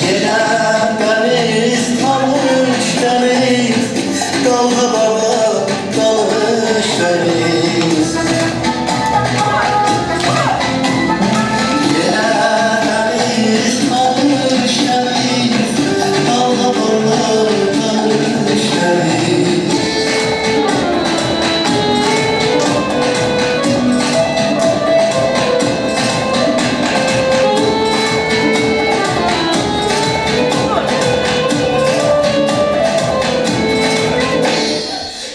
Yine deniz tanış deniz, dalga bana dalış deniz. Yine deniz tanış deniz, dalga bana dalış deniz.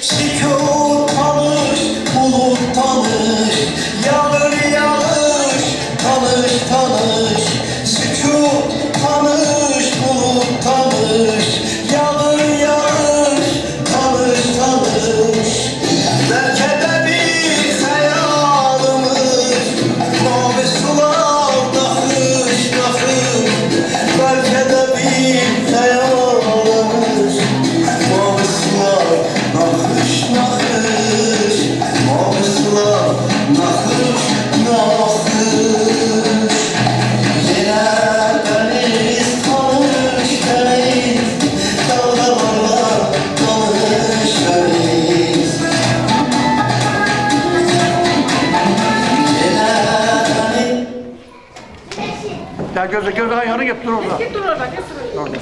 Sükût tanış, bulut tanış, yağır yağış, tanış tanış. Sükût tanış, bulut tanış, yağır yağış, tanış tanış. Belki de bir hayalımız, mavi sularda akış akış. Belki de bir hayalımız, mavi sular nakış nakış, mavi sular nakış nakış. Yine deniz tanış deniz, dalgalarla tanış deniz. Yine deniz. Ya göze ayağını getir orada. Git dur orada, git dur. Orada.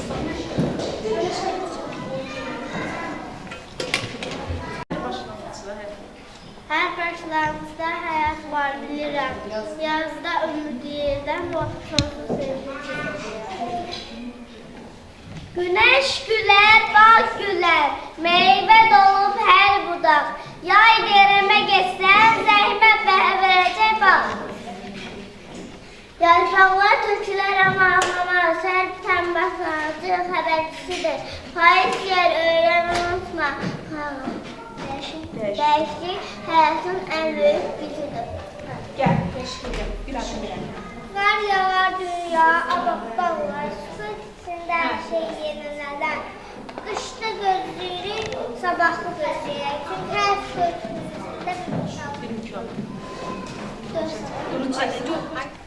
Her başlangıçta hayat var bilirim. Yazda ümidiyeden bu sonsuz sevgi. Güneş güler, bak güler, meyve dolup her budak. Yay dereme geçsen zəhmət verəcək bak. Yarpaqlar tökülər ama ağlamaz, hər tənbəxlacı xəbərçisidir. Payız yer öyrən unutma. Dəyişiklik həyatın ən böyük gücüdür. Gel, teşekkür bir dakika. Qar yağar dünya, abaqlar, su içində hər şey yenilələr. Qışda gözləyirik, sabahlı gözləyək. Çünki hər şey içində bir Bir mikro. göstərir. Durun, çek. Dur.